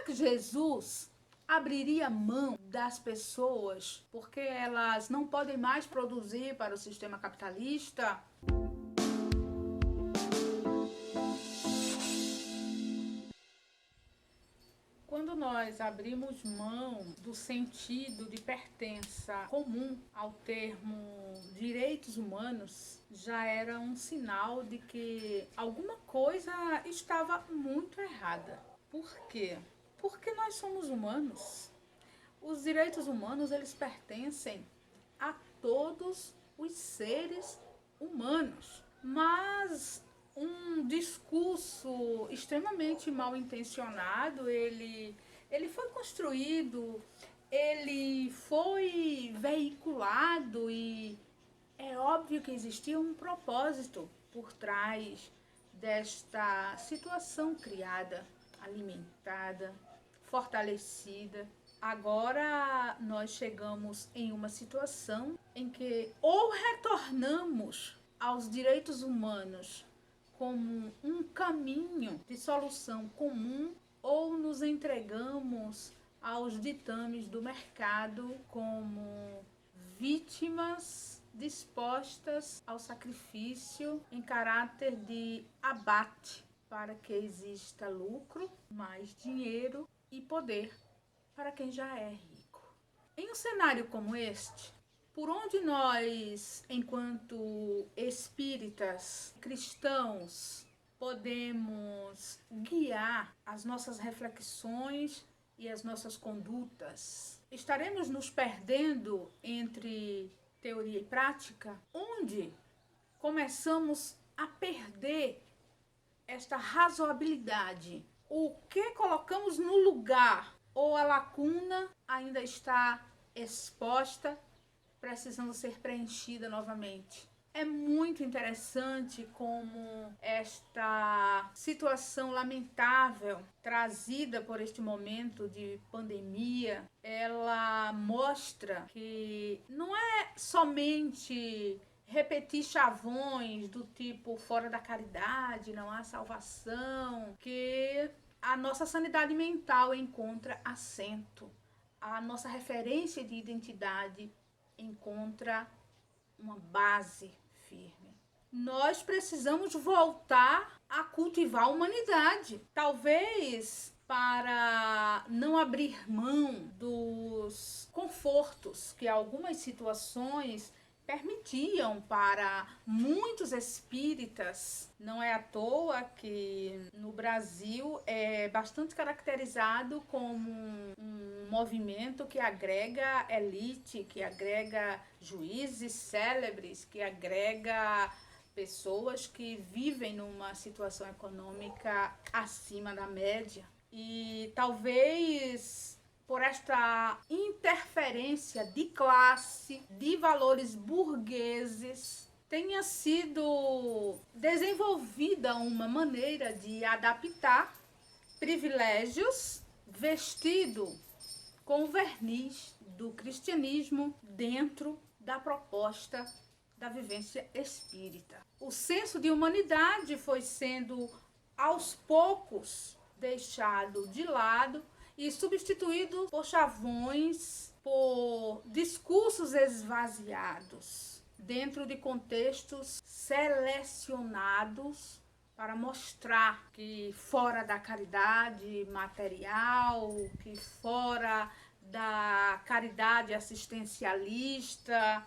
Será que Jesus abriria mão das pessoas porque elas não podem mais produzir para o sistema capitalista? Quando nós abrimos mão do sentido de pertença comum ao termo direitos humanos, já era um sinal de que alguma coisa estava muito errada. Por quê? Porque nós somos humanos. Os direitos humanos, eles pertencem a todos os seres humanos. Mas um discurso extremamente mal intencionado, ele foi construído, ele foi veiculado e é óbvio que existia um propósito por trás desta situação criada, alimentada, fortalecida. Agora nós chegamos em uma situação em que ou retornamos aos direitos humanos como um caminho de solução comum ou nos entregamos aos ditames do mercado como vítimas dispostas ao sacrifício em caráter de abate para que exista lucro, mais dinheiro e poder para quem já é rico. Em um cenário como este, por onde nós, enquanto espíritas cristãos, podemos guiar as nossas reflexões e as nossas condutas? Estaremos nos perdendo entre teoria e prática? Onde começamos a perder esta razoabilidade? O que colocamos no lugar? Ou a lacuna ainda está exposta, precisando ser preenchida novamente? É muito interessante como esta situação lamentável trazida por este momento de pandemia, ela mostra que não é somente repetir chavões do tipo fora da caridade, não há salvação, que a nossa sanidade mental encontra assento, a nossa referência de identidade encontra uma base firme. Nós precisamos voltar a cultivar a humanidade. Talvez para não abrir mão dos confortos que algumas situações permitiam para muitos espíritas. Não é à toa que no Brasil é bastante caracterizado como um movimento que agrega elite, que agrega juízes célebres, que agrega pessoas que vivem numa situação econômica acima da média. E talvez por esta interferência de classe, de valores burgueses, tenha sido desenvolvida uma maneira de adaptar privilégios vestido com o verniz do cristianismo dentro da proposta da vivência espírita. O senso de humanidade foi sendo aos poucos deixado de lado e substituído por chavões, por discursos esvaziados, dentro de contextos selecionados para mostrar que fora da caridade material, que fora da caridade assistencialista,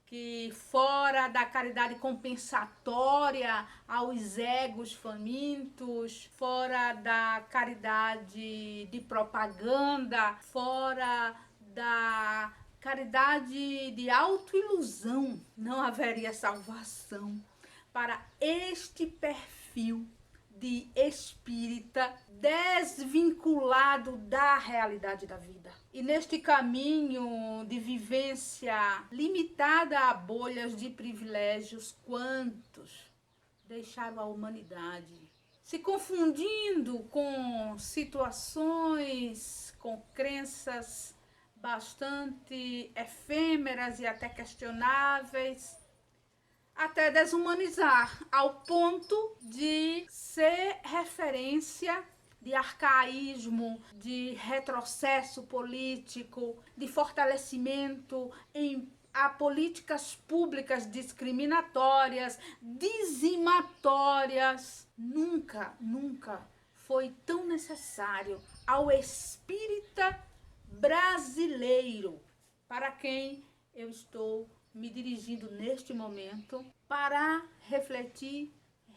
que fora da caridade compensatória aos egos famintos, fora da caridade de propaganda, fora da caridade de autoilusão, não haveria salvação para este perfil de espírita desvinculado da realidade da vida. E neste caminho de vivência limitada a bolhas de privilégios, quantos deixaram a humanidade se confundindo com situações, com crenças bastante efêmeras e até questionáveis, até desumanizar ao ponto de ser referência de arcaísmo, de retrocesso político, de fortalecimento a políticas públicas discriminatórias, dizimatórias. Nunca foi tão necessário ao espírita brasileiro, para quem eu estou me dirigindo neste momento, para refletir,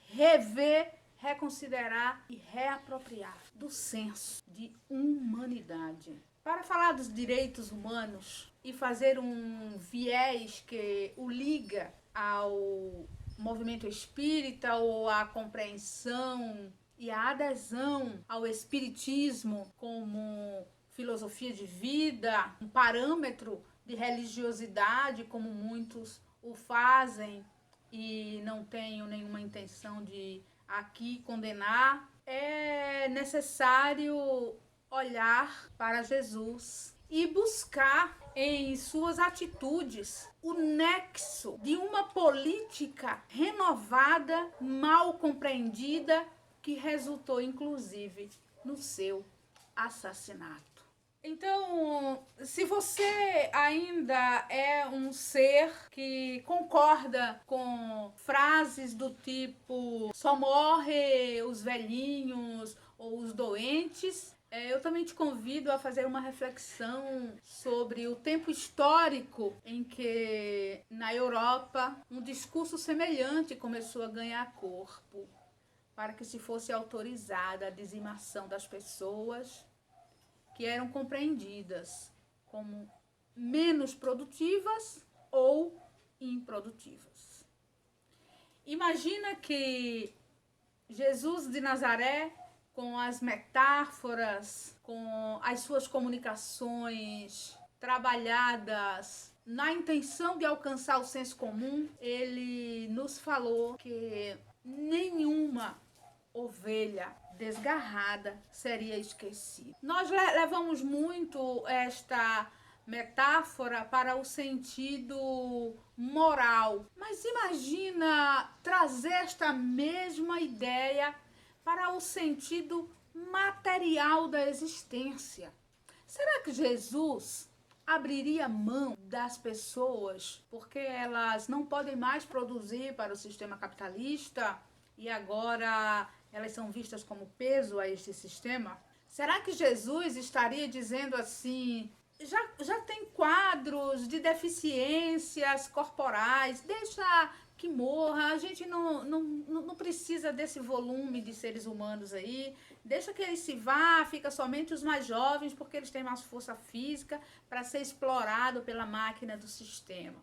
rever, reconsiderar e reapropriar do senso de humanidade. Para falar dos direitos humanos e fazer um viés que o liga ao movimento espírita ou à compreensão e à adesão ao espiritismo como filosofia de vida, um parâmetro de religiosidade, como muitos o fazem, e não tenho nenhuma intenção de aqui condenar, é necessário olhar para Jesus e buscar em suas atitudes o nexo de uma política renovada, mal compreendida, que resultou inclusive no seu assassinato. Então, se você ainda é um ser que concorda com frases do tipo só morre os velhinhos ou os doentes, eu também te convido a fazer uma reflexão sobre o tempo histórico em que, na Europa, um discurso semelhante começou a ganhar corpo, para que se fosse autorizada a dizimação das pessoas que eram compreendidas como menos produtivas ou improdutivas. Imagina que Jesus de Nazaré, com as metáforas, com as suas comunicações trabalhadas na intenção de alcançar o senso comum, ele nos falou que nenhuma ovelha desgarrada seria esquecida. Nós levamos muito esta metáfora para o sentido moral, mas imagina trazer esta mesma ideia para o sentido material da existência. Será que Jesus abriria mão das pessoas porque elas não podem mais produzir para o sistema capitalista e agora elas são vistas como peso a este sistema? Será que Jesus estaria dizendo assim, já tem quadros de deficiências corporais, deixa que morra, a gente não precisa desse volume de seres humanos aí, deixa que eles se vá, fica somente os mais jovens, porque eles têm mais força física para ser explorado pela máquina do sistema?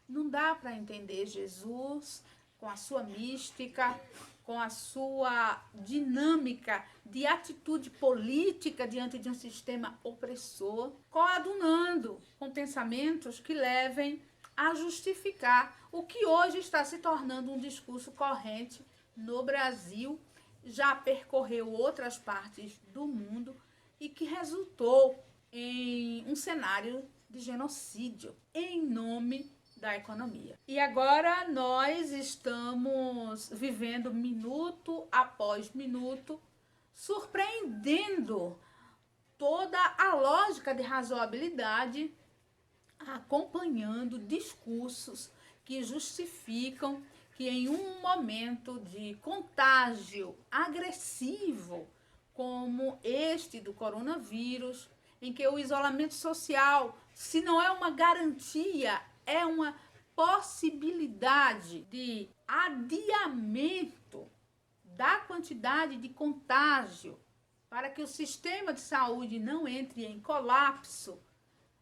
Não dá para entender Jesus com a sua mística, com a sua dinâmica de atitude política diante de um sistema opressor, coadunando com pensamentos que levem a justificar o que hoje está se tornando um discurso corrente no Brasil, já percorreu outras partes do mundo e que resultou em um cenário de genocídio em nome da economia. E agora nós estamos vivendo minuto após minuto, surpreendendo toda a lógica de razoabilidade, acompanhando discursos que justificam que em um momento de contágio agressivo como este do coronavírus, em que o isolamento social, se não é uma garantia, é uma possibilidade de adiamento da quantidade de contágio para que o sistema de saúde não entre em colapso,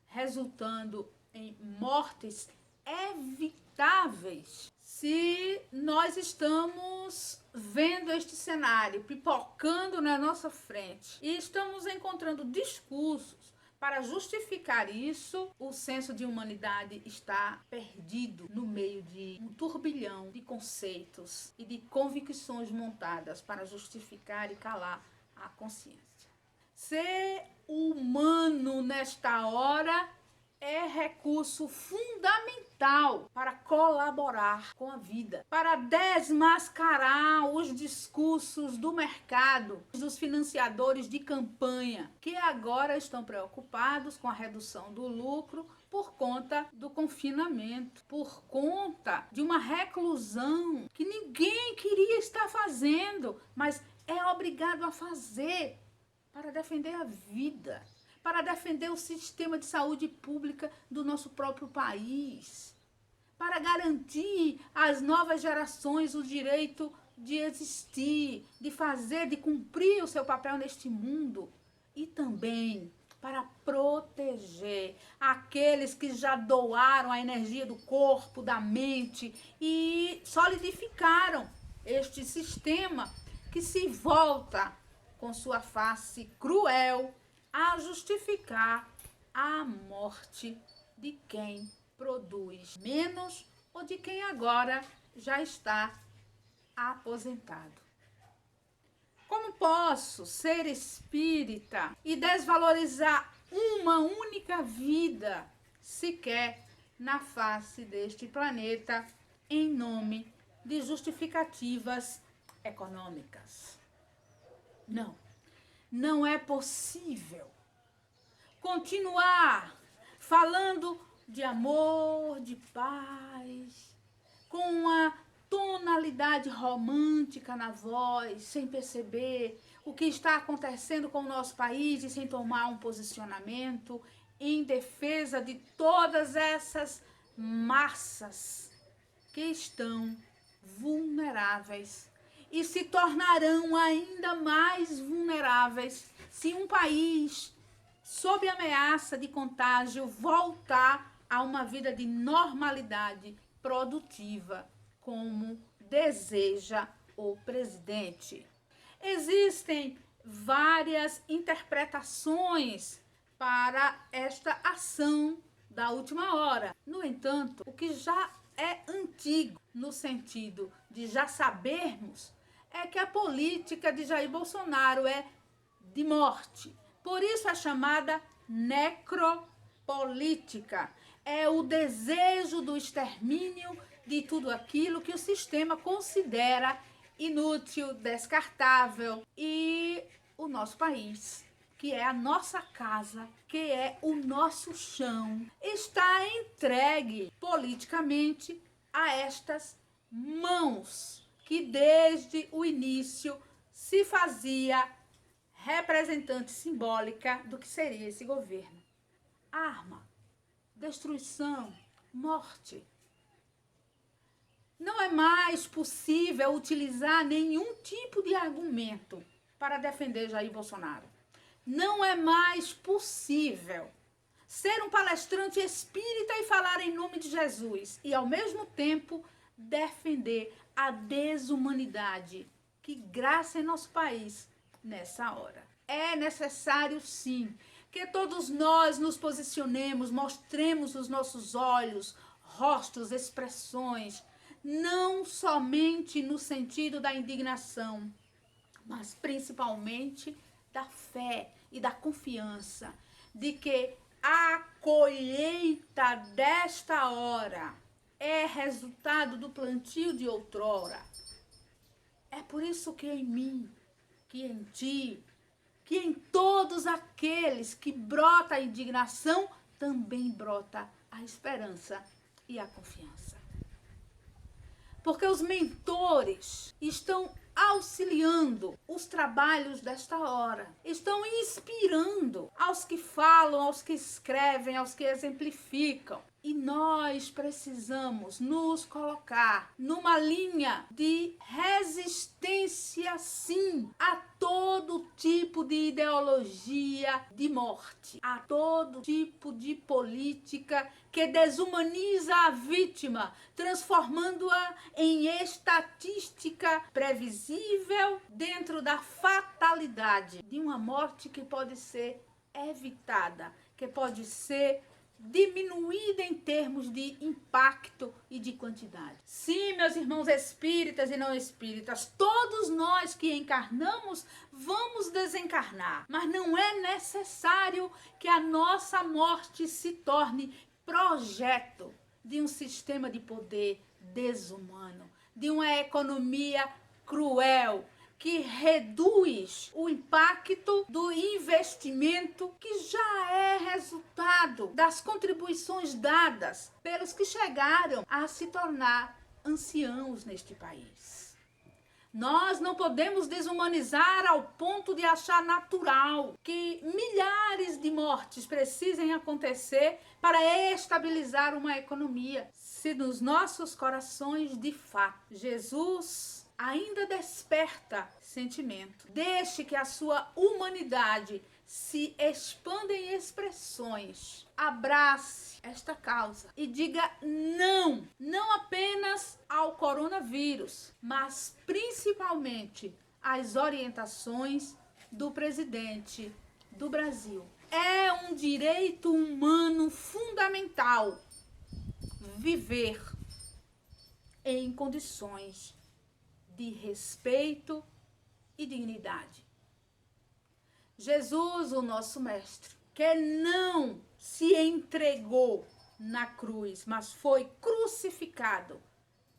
resultando em mortes evitáveis. Se nós estamos vendo este cenário pipocando na nossa frente e estamos encontrando discursos para justificar isso, o senso de humanidade está perdido no meio de um turbilhão de conceitos e de convicções montadas para justificar e calar a consciência. Ser humano nesta hora é recurso fundamental vital para colaborar com a vida, para desmascarar os discursos do mercado, dos financiadores de campanha, que agora estão preocupados com a redução do lucro por conta do confinamento, por conta de uma reclusão que ninguém queria estar fazendo, mas é obrigado a fazer para defender a vida, para defender o sistema de saúde pública do nosso próprio país, para garantir às novas gerações o direito de existir, de fazer, de cumprir o seu papel neste mundo, e também para proteger aqueles que já doaram a energia do corpo, da mente e solidificaram este sistema que se volta com sua face cruel a justificar a morte de quem produz menos ou de quem agora já está aposentado. Como posso ser espírita e desvalorizar uma única vida sequer na face deste planeta em nome de justificativas econômicas? Não, não é possível continuar falando de amor, de paz, com uma tonalidade romântica na voz, sem perceber o que está acontecendo com o nosso país e sem tomar um posicionamento em defesa de todas essas massas que estão vulneráveis e se tornarão ainda mais vulneráveis se um país sob ameaça de contágio voltar a uma vida de normalidade produtiva, como deseja o presidente. Existem várias interpretações para esta ação da última hora. No entanto, o que já é antigo, no sentido de já sabermos, é que a política de Jair Bolsonaro é de morte. Por isso a chamada necropolítica. É o desejo do extermínio de tudo aquilo que o sistema considera inútil, descartável. E o nosso país, que é a nossa casa, que é o nosso chão, está entregue politicamente a estas mãos que desde o início se fazia representante simbólica do que seria esse governo. Arma, destruição, morte. Não é mais possível utilizar nenhum tipo de argumento para defender Jair Bolsonaro. Não é mais possível ser um palestrante espírita e falar em nome de Jesus e, ao mesmo tempo, defender a desumanidade que graça em nosso país nessa hora. É necessário, sim, que todos nós nos posicionemos, mostremos os nossos olhos, rostos, expressões, não somente no sentido da indignação, mas principalmente da fé e da confiança de que a colheita desta hora é resultado do plantio de outrora. É por isso que em mim, que em ti, que em todos aqueles que brota a indignação, também brota a esperança e a confiança. Porque os mentores estão auxiliando os trabalhos desta hora, estão inspirando aos que falam, aos que escrevem, aos que exemplificam. E nós precisamos nos colocar numa linha de resistência, sim, a todo tipo de ideologia de morte, a todo tipo de política que desumaniza a vítima, transformando-a em estatística previsível dentro da fatalidade de uma morte que pode ser evitada, que pode ser diminuída em termos de impacto e de quantidade. Sim, meus irmãos espíritas e não espíritas, todos nós que encarnamos vamos desencarnar, mas não é necessário que a nossa morte se torne projeto de um sistema de poder desumano, de uma economia cruel, que reduz o impacto do investimento que já é resultado das contribuições dadas pelos que chegaram a se tornar anciãos neste país. Nós não podemos desumanizar ao ponto de achar natural que milhares de mortes precisem acontecer para estabilizar uma economia. Se nos nossos corações, de fato, Jesus ainda desperta sentimento, deixe que a sua humanidade se expanda em expressões. Abrace esta causa e diga não, não apenas ao coronavírus, mas principalmente às orientações do presidente do Brasil. É um direito humano fundamental viver em condições de respeito e dignidade. Jesus, o nosso mestre, que não se entregou na cruz, mas foi crucificado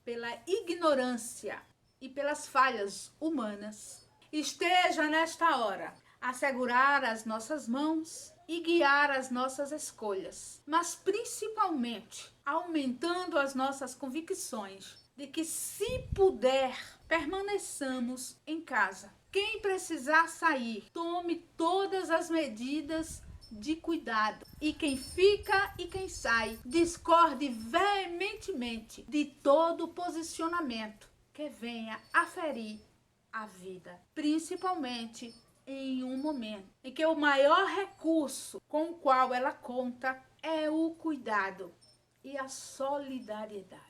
pela ignorância e pelas falhas humanas, esteja nesta hora a segurar as nossas mãos e guiar as nossas escolhas, mas principalmente aumentando as nossas convicções de que, se puder, permaneçamos em casa. Quem precisar sair, tome todas as medidas de cuidado. E quem fica e quem sai, discorde veementemente de todo posicionamento que venha aferir a vida, principalmente em um momento em que o maior recurso com o qual ela conta é o cuidado e a solidariedade.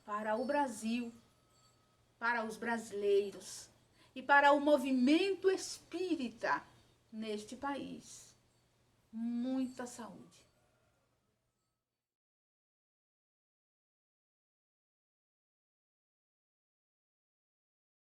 Para o Brasil, para os brasileiros e para o movimento espírita neste país. Muita saúde.